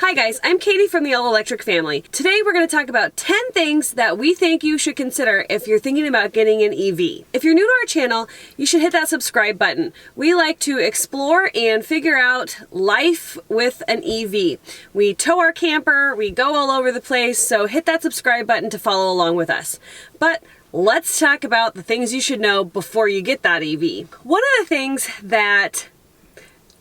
Hi guys, I'm Katie from the All Electric family. Today we're going to talk about 10 things that we think you should consider if you're thinking about getting an EV. If you're new to our channel, you should hit that subscribe button. We like to explore and figure out life with an EV. We tow our camper, we go all over the place, so hit that subscribe button to follow along with us. But let's talk about the things you should know before you get that EV. One of the things that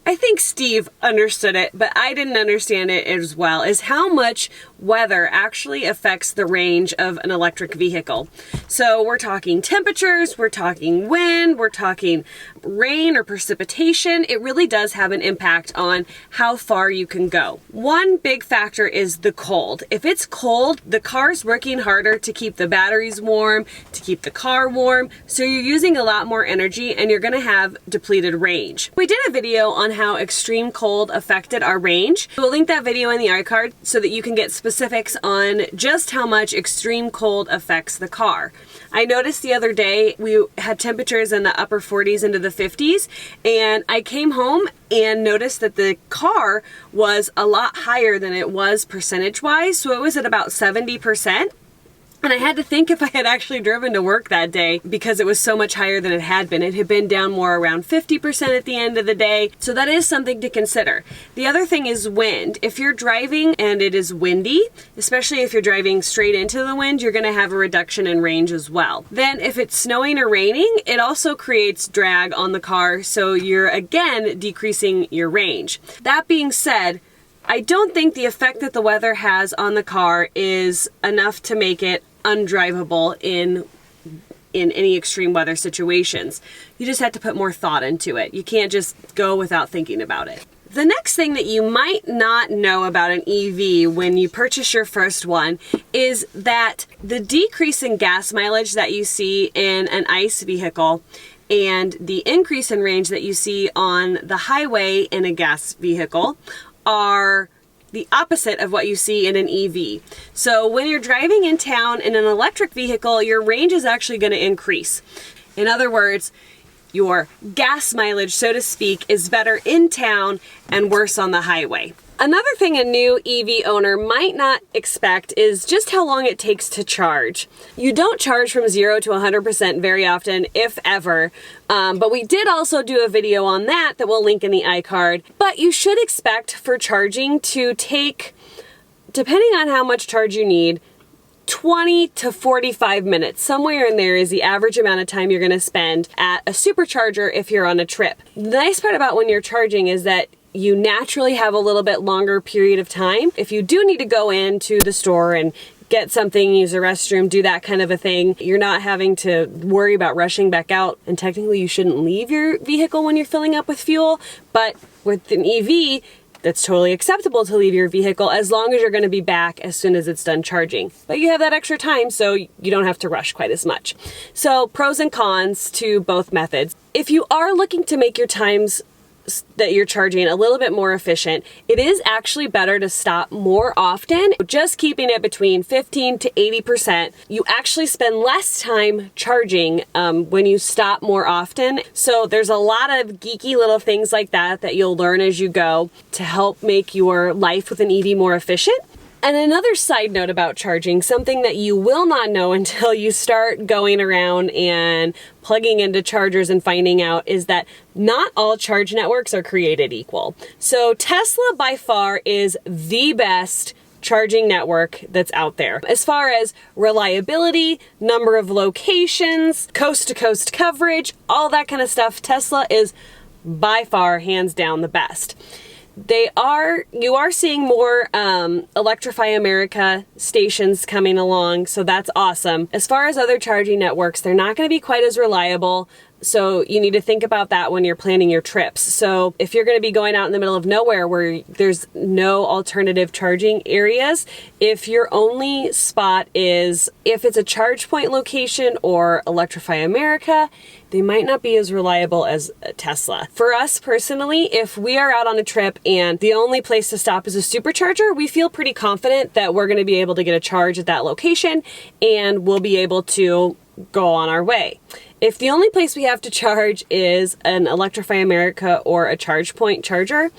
I think Steve understood it, but I didn't understand it as well, is how much weather actually affects the range of an electric vehicle. So we're talking temperatures, we're talking wind, we're talking rain or precipitation. It really does have an impact on how far you can go. One big factor is the cold. If it's cold, the car's working harder to keep the batteries warm, to keep the car warm, so you're using a lot more energy and you're gonna have depleted range. We did a video on how extreme cold affected our range. We'll link that video in the iCard so that you can get specifics on just how much extreme cold affects the car. I noticed the other day we had temperatures in the upper 40s into the 50s, and I came home and noticed that the car was a lot higher than it was percentage-wise, so it was at about 70%. And I had to think if I had actually driven to work that day because it was so much higher than it had been. It had been down more around 50% at the end of the day. So that is something to consider. The other thing is wind. If you're driving and it is windy, especially if you're driving straight into the wind, you're going to have a reduction in range as well. Then if it's snowing or raining, it also creates drag on the car. So you're again decreasing your range. That being said, I don't think the effect that the weather has on the car is enough to make it undrivable in any extreme weather situations. You just have to put more thought into it. You can't just go without thinking about it. The next thing that you might not know about an EV when you purchase your first one is that the decrease in gas mileage that you see in an ICE vehicle and the increase in range that you see on the highway in a gas vehicle are the opposite of what you see in an EV. So when you're driving in town in an electric vehicle, your range is actually going to increase. In other words, your gas mileage, so to speak, is better in town and worse on the highway. Another thing a new EV owner might not expect is just how long it takes to charge. You don't charge from 0 to 100% very often, if ever, but we did also do a video on that we'll link in the iCard. But you should expect for charging to take, depending on how much charge you need, 20 to 45 minutes. Somewhere in there is the average amount of time you're going to spend at a supercharger if you're on a trip. The nice part about when you're charging is that you naturally have a little bit longer period of time. If you do need to go into the store and get something, use a restroom, do that kind of a thing, you're not having to worry about rushing back out. And technically you shouldn't leave your vehicle when you're filling up with fuel, but with an EV, that's totally acceptable to leave your vehicle as long as you're going to be back as soon as it's done charging. But you have that extra time, so you don't have to rush quite as much. So pros and cons to both methods. If you are looking to make your times that you're charging a little bit more efficient, it is actually better to stop more often. Just keeping it between 15 to 80%. You actually spend less time charging when you stop more often. So there's a lot of geeky little things like that you'll learn as you go to help make your life with an EV more efficient. And another side note about charging, something that you will not know until you start going around and plugging into chargers and finding out, is that not all charge networks are created equal. So Tesla by far is the best charging network that's out there. As far as reliability, number of locations, coast-to-coast coverage, all that kind of stuff, Tesla is by far, hands down, the best. You are seeing more Electrify America stations coming along, so that's awesome. As far as other charging networks, they're not going to be quite as reliable. So you need to think about that when you're planning your trips. So if you're going to be going out in the middle of nowhere where there's no alternative charging areas, if your only spot is, if it's a charge point location or Electrify America, they might not be as reliable as Tesla. For us personally, if we are out on a trip and the only place to stop is a supercharger, we feel pretty confident that we're going to be able to get a charge at that location and we'll be able to go on our way. If the only place we have to charge is an Electrify America or a charge point charger,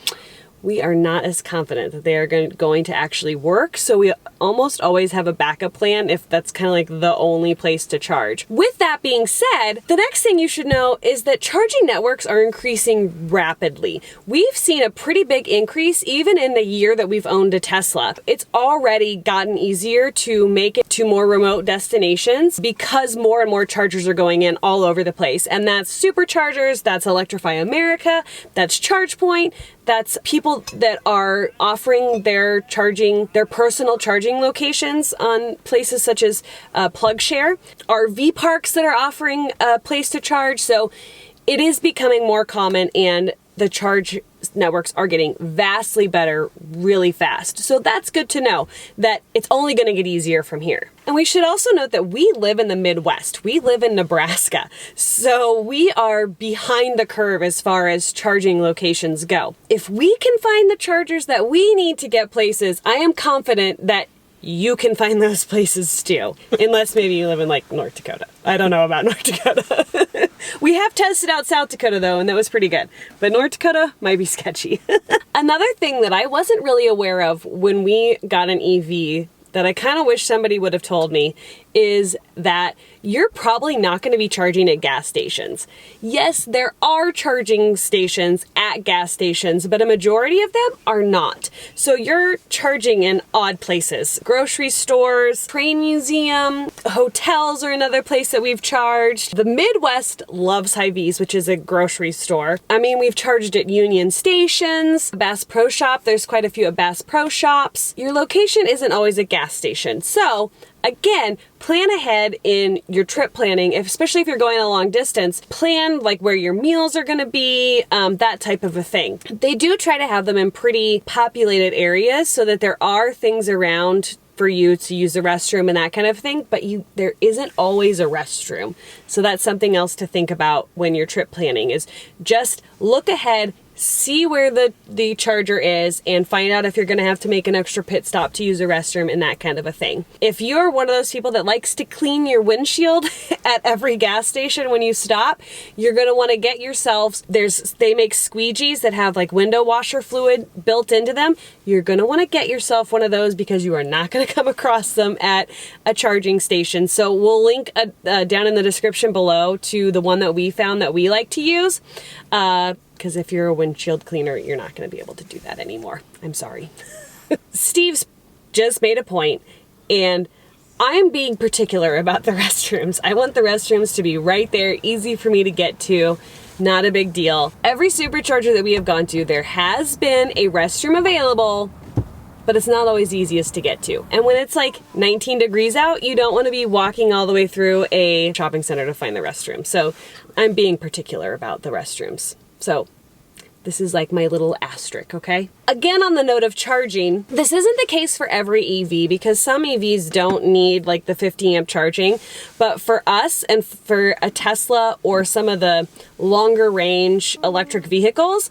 we are not as confident that they are going to actually work. So we almost always have a backup plan if that's kind of like the only place to charge. With that being said, the next thing you should know is that charging networks are increasing rapidly. We've seen a pretty big increase even in the year that we've owned a Tesla. It's already gotten easier to make it to more remote destinations because more and more chargers are going in all over the place. And that's superchargers, that's Electrify America, that's ChargePoint, that's people that are offering their personal charging locations on places such as PlugShare, RV parks that are offering a place to charge. So it is becoming more common, and the charge networks are getting vastly better really fast. So that's good to know that it's only going to get easier from here. And we should also note that we live in the Midwest. We live in Nebraska. So we are behind the curve as far as charging locations go. If we can find the chargers that we need to get places, I am confident that you can find those places too. Unless maybe you live in like North Dakota. I don't know about North Dakota. We have tested out South Dakota though, and that was pretty good. But North Dakota might be sketchy. Another thing that I wasn't really aware of when we got an EV that I kind of wish somebody would have told me is that you're probably not going to be charging at gas stations. Yes, there are charging stations at gas stations, but a majority of them are not. So you're charging in odd places. Grocery stores, train museum, hotels are another place that we've charged. The Midwest loves Hy-Vee's, which is a grocery store. I mean, we've charged at Union stations, Bass Pro Shop. There's quite a few at Bass Pro Shops. Your location isn't always a gas station. So again, plan ahead in your trip planning, especially if you're going a long distance. Plan like where your meals are going to be, that type of a thing. They do try to have them in pretty populated areas so that there are things around for you to use the restroom and that kind of thing, but there isn't always a restroom. So that's something else to think about when you're trip planning, is just look ahead, see where the charger is, and find out if you're going to have to make an extra pit stop to use a restroom and that kind of a thing. If you're one of those people that likes to clean your windshield at every gas station when you stop, you're going to want to get yourselves, they make squeegees that have like window washer fluid built into them. You're going to want to get yourself one of those because you are not going to come across them at a charging station. So we'll link down in the description below to the one that we found that we like to use. Because if you're a windshield cleaner, you're not going to be able to do that anymore. I'm sorry. Steve's just made a point, and I'm being particular about the restrooms. I want the restrooms to be right there, easy for me to get to, not a big deal. Every supercharger that we have gone to, there has been a restroom available, but it's not always easiest to get to. And when it's like 19 degrees out, you don't want to be walking all the way through a shopping center to find the restroom. So I'm being particular about the restrooms. So this is like my little asterisk, okay? Again, on the note of charging, this isn't the case for every EV because some EVs don't need like the 50 amp charging, but for us and for a Tesla or some of the longer range electric vehicles,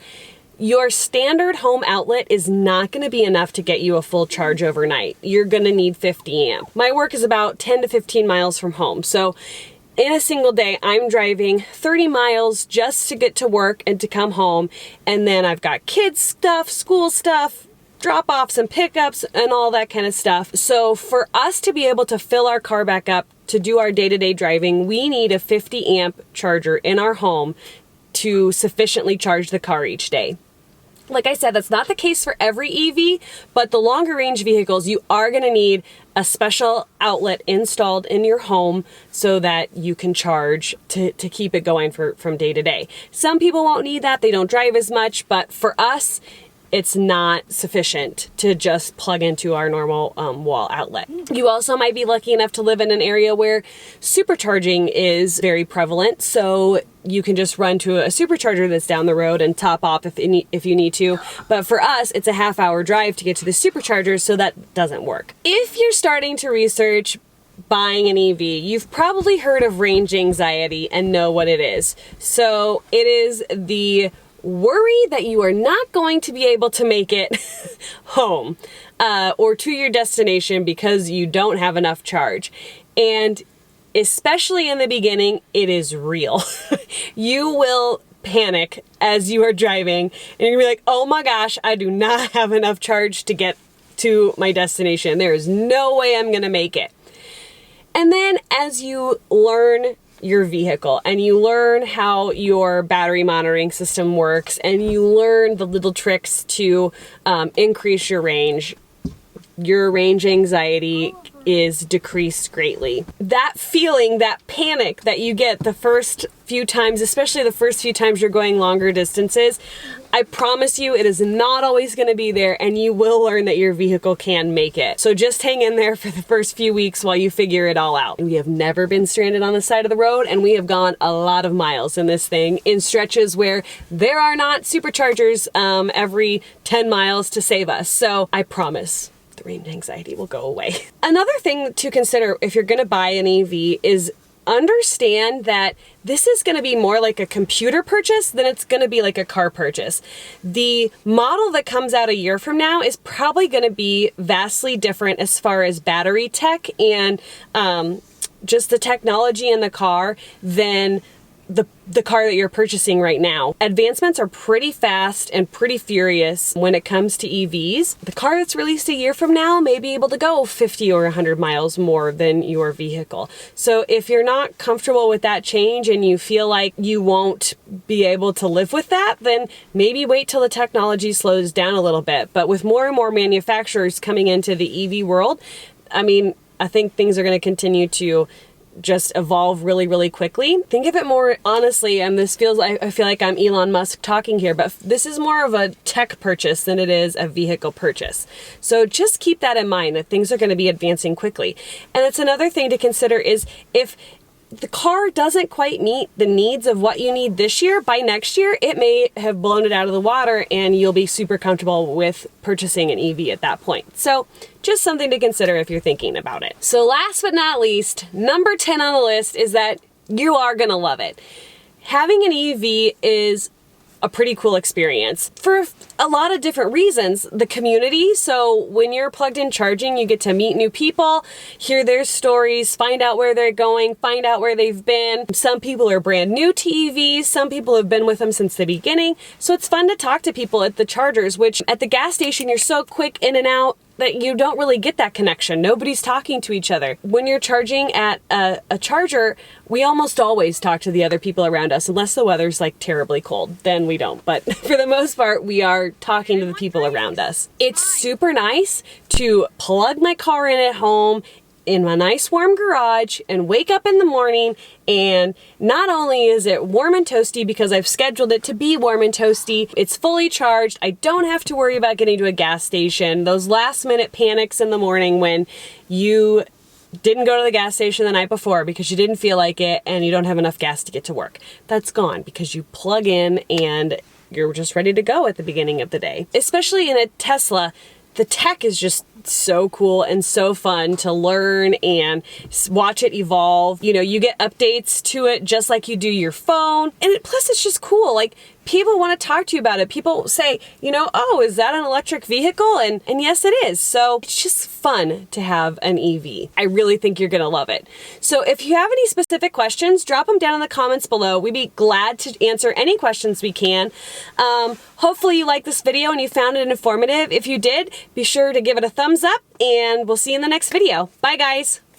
your standard home outlet is not going to be enough to get you a full charge overnight. You're going to need 50 amp. My work is about 10 to 15 miles from home, so in a single day, I'm driving 30 miles just to get to work and to come home. And then I've got kids stuff, school stuff, drop-offs and pickups and all that kind of stuff. So for us to be able to fill our car back up to do our day-to-day driving, we need a 50 amp charger in our home to sufficiently charge the car each day. Like I said, that's not the case for every EV, but the longer range vehicles, you are going to need a special outlet installed in your home so that you can charge to keep it going from day to day. Some people won't need that. They don't drive as much, but for us, it's not sufficient to just plug into our normal wall outlet. You also might be lucky enough to live in an area where supercharging is very prevalent, so you can just run to a supercharger that's down the road and top off if you need to. But for us, it's a half-hour drive to get to the supercharger, so that doesn't work. If you're starting to research buying an EV, you've probably heard of range anxiety and know what it is. So it is the worry that you are not going to be able to make it home or to your destination because you don't have enough charge. And especially in the beginning, it is real. You will panic as you are driving, and you're gonna be like, oh my gosh, I do not have enough charge to get to my destination. There is no way I'm gonna make it. And then as you learn your vehicle and you learn how your battery monitoring system works and you learn the little tricks to increase your range anxiety is decreased greatly. That feeling, that panic that you get the first few times, especially the first few times you're going longer distances, I promise you it is not always going to be there, and you will learn that your vehicle can make it. So just hang in there for the first few weeks while you figure it all out. We have never been stranded on the side of the road, and we have gone a lot of miles in this thing in stretches where there are not superchargers every 10 miles to save us. So I promise the range anxiety will go away. Another thing to consider if you're going to buy an EV is understand that this is going to be more like a computer purchase than it's going to be like a car purchase. The model that comes out a year from now is probably going to be vastly different as far as battery tech and just the technology in the car than the car that you're purchasing right now. Advancements are pretty fast and pretty furious when it comes to EVs. The car that's released a year from now may be able to go 50 or 100 miles more than your vehicle. So if you're not comfortable with that change and you feel like you won't be able to live with that, then maybe wait till the technology slows down a little bit. But with more and more manufacturers coming into the EV world, I think things are going to continue to just evolve really, really quickly. Think of it more honestly, and this feels, I feel like I'm Elon Musk talking here, but this is more of a tech purchase than it is a vehicle purchase. So just keep that in mind, that things are going to be advancing quickly. And it's another thing to consider is if the car doesn't quite meet the needs of what you need this year, by next year, it may have blown it out of the water and you'll be super comfortable with purchasing an EV at that point. So just something to consider if you're thinking about it. So last but not least, number 10 on the list is that you are gonna love it. Having an EV is a pretty cool experience for a lot of different reasons. The community, so when you're plugged in charging, you get to meet new people, hear their stories, find out where they're going, find out where they've been. Some people are brand new to EVs, some people have been with them since the beginning. So it's fun to talk to people at the chargers, which at the gas station, you're so quick in and out that you don't really get that connection. Nobody's talking to each other. When you're charging at a charger, we almost always talk to the other people around us, unless the weather's like terribly cold, then we don't. But for the most part, we are talking to the people around us. It's super nice to plug my car in at home in my nice warm garage and wake up in the morning, and not only is it warm and toasty because I've scheduled it to be warm and toasty, it's fully charged. I don't have to worry about getting to a gas station. Those last minute panics in the morning when you didn't go to the gas station the night before because you didn't feel like it and you don't have enough gas to get to work. That's gone because you plug in and you're just ready to go at the beginning of the day. Especially in a Tesla, the tech is just so cool and so fun to learn and watch it evolve. You know, you get updates to it just like you do your phone. And plus it's just cool. Like, people want to talk to you about it. People say, you know, oh, is that an electric vehicle? And yes, it is. So it's just fun to have an EV. I really think you're going to love it. So if you have any specific questions, drop them down in the comments below. We'd be glad to answer any questions we can. Hopefully you liked this video and you found it informative. If you did, be sure to give it a thumbs up, and we'll see you in the next video. Bye, guys.